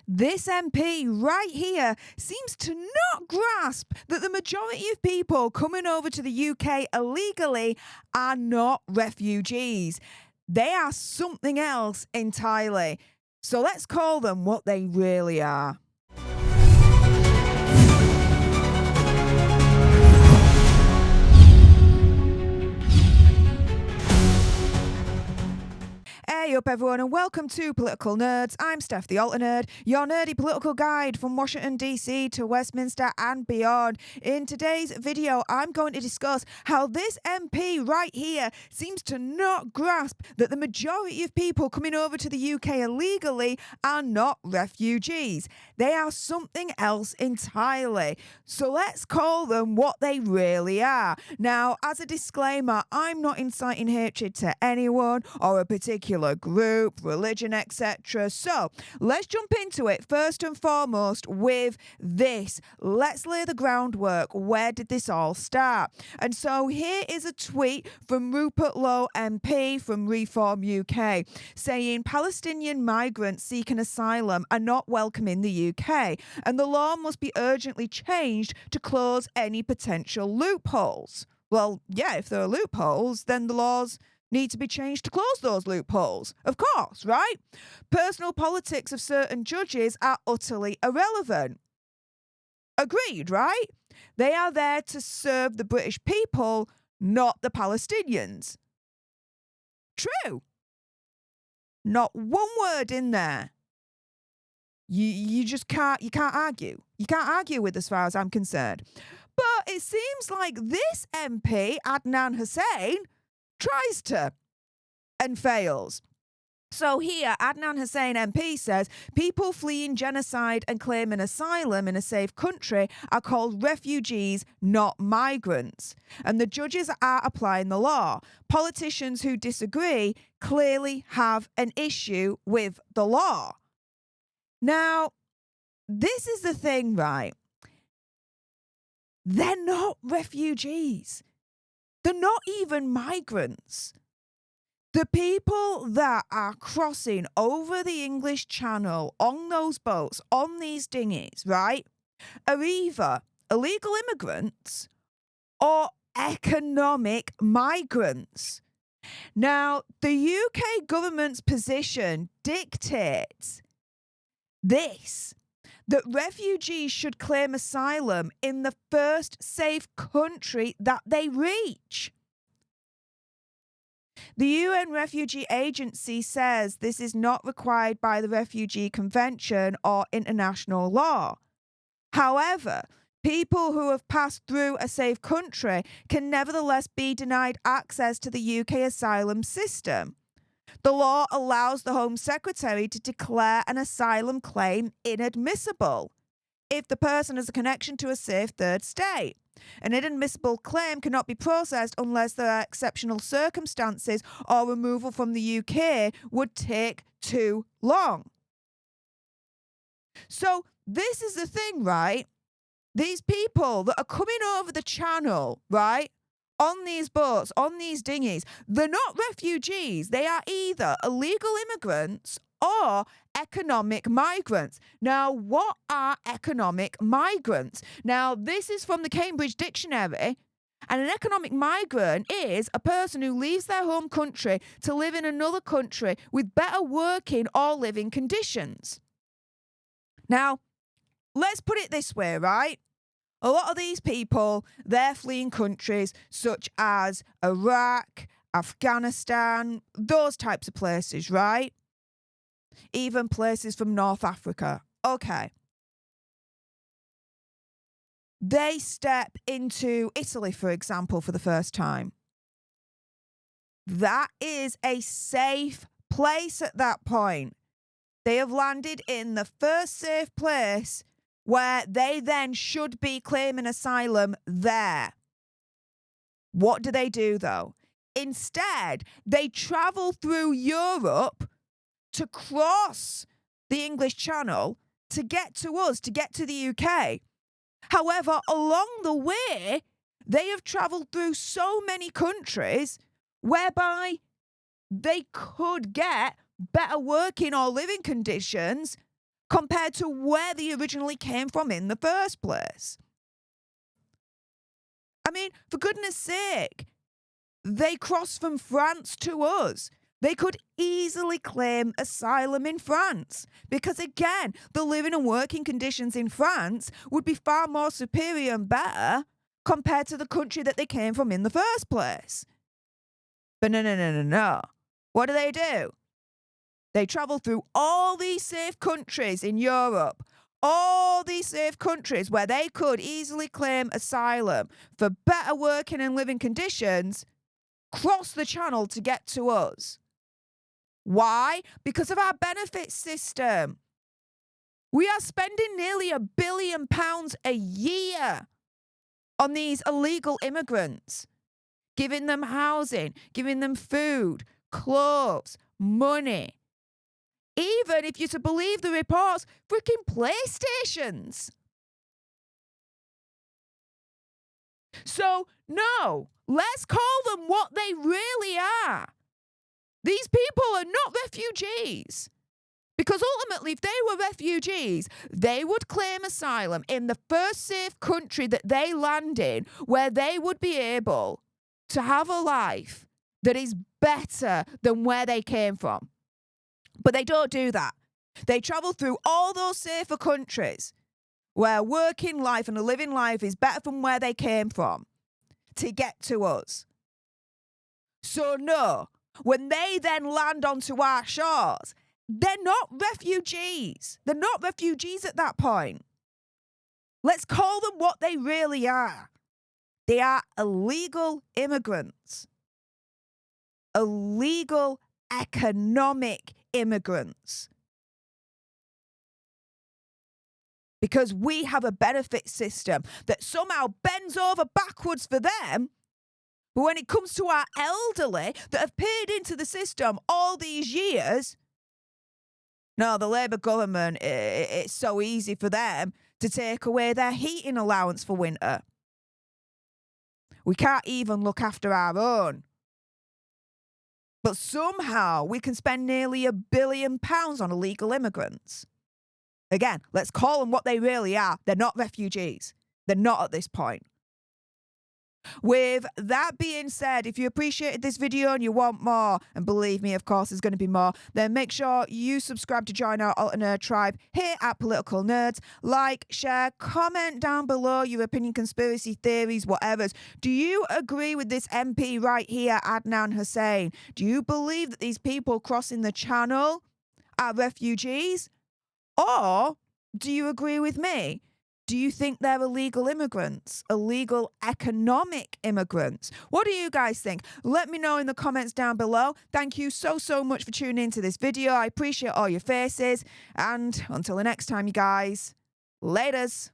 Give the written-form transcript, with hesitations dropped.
This MP right here seems to not grasp that the majority of people coming over to the UK illegally are not refugees. They are something else entirely. So let's call them what they really are. Hey up everyone and welcome to Political Nerds. I'm Steph the Alter Nerd, your nerdy political guide from Washington DC to Westminster and beyond. In today's video I'm going to discuss how this MP right here seems to not grasp that the majority of people coming over to the UK illegally are not refugees. They are something else entirely. So let's call them what they really are. Now, as a disclaimer, I'm not inciting hatred to anyone or a particular group, religion, etc. So let's jump into it first and foremost with this. Let's lay the groundwork. Where did this all start? And so here is a tweet from Rupert Lowe MP from Reform UK saying Palestinian migrants seeking asylum are not welcome in the UK and the law must be urgently changed to close any potential loopholes. Well, yeah, if there are loopholes, then the laws need to be changed to close those loopholes. Of course, right? Personal politics of certain judges are utterly irrelevant. Agreed, right? They are there to serve the British people, not the Palestinians. True. Not one word in there. You just can't argue. You can't argue with as far as I'm concerned. But it seems like this MP, Adnan Hussein, tries to and fails. So here, Adnan Hussein MP says, people fleeing genocide and claiming asylum in a safe country are called refugees, not migrants. And the judges are applying the law. Politicians who disagree clearly have an issue with the law. Now, this is the thing, right? They're not refugees. They're not even migrants. The people that are crossing over the English Channel on those boats, on these dinghies, right, are either illegal immigrants or economic migrants. Now, the UK government's position dictates this, that refugees should claim asylum in the first safe country that they reach. The UN Refugee Agency says this is not required by the Refugee Convention or international law. However, people who have passed through a safe country can nevertheless be denied access to the UK asylum system. The law allows the Home Secretary to declare an asylum claim inadmissible if the person has a connection to a safe third state. An inadmissible claim cannot be processed unless there are exceptional circumstances or removal from the UK would take too long. So this is the thing, right? These people that are coming over the channel, right? On these boats, on these dinghies, they're not refugees. They are either illegal immigrants or economic migrants. Now, what are economic migrants? Now, this is from the Cambridge Dictionary, and an economic migrant is a person who leaves their home country to live in another country with better working or living conditions. Now, let's put it this way, right? A lot of these people, they're fleeing countries such as Iraq, Afghanistan, those types of places, right? Even places from North Africa. Okay. They step into Italy, for example, for the first time. That is a safe place at that point. They have landed in the first safe place where they then should be claiming asylum there. What do, though? Instead, they travel through Europe to cross the English Channel to get to us, to get to the UK. However, along the way, they have travelled through so many countries whereby they could get better working or living conditions compared to where they originally came from in the first place. I mean, for goodness sake, they crossed from France to us. They could easily claim asylum in France because, again, the living and working conditions in France would be far more superior and better compared to the country that they came from in the first place. But no. What do? They travel through all these safe countries in Europe, all these safe countries where they could easily claim asylum for better working and living conditions, cross the channel to get to us. Why? Because of our benefit system. We are spending nearly £1 billion a year on these illegal immigrants, giving them housing, giving them food, clothes, money. Even if you're to believe the reports, freaking PlayStations. So, no, let's call them what they really are. These people are not refugees. Because ultimately, if they were refugees, they would claim asylum in the first safe country that they land in, where they would be able to have a life that is better than where they came from. But they don't do that. They travel through all those safer countries where working life and a living life is better from where they came from to get to us. So no, when they then land onto our shores, they're not refugees. They're not refugees at that point. Let's call them what they really are. They are illegal immigrants. Illegal economic immigrants. Because we have a benefit system that somehow bends over backwards for them. But when it comes to our elderly that have paid into the system all these years, no, the Labour government, it's so easy for them to take away their heating allowance for winter. We can't even look after our own. But somehow we can spend nearly £1 billion on illegal immigrants. Again, let's call them what they really are. They're not refugees. They're not at this point. With that being said, if you appreciated this video and you want more, and believe me, of course, there's going to be more, then make sure you subscribe to join our Alternerd tribe here at Political Nerds. Like, share, comment down below your opinion, conspiracy theories, whatever's. Do you agree with this MP right here, Adnan Hussein? Do you believe that these people crossing the channel are refugees? Or do you agree with me? Do you think they're illegal immigrants? Illegal economic immigrants? What do you guys think? Let me know in the comments down below. Thank you so much for tuning into this video. I appreciate all your faces. And until the next time, you guys, laters.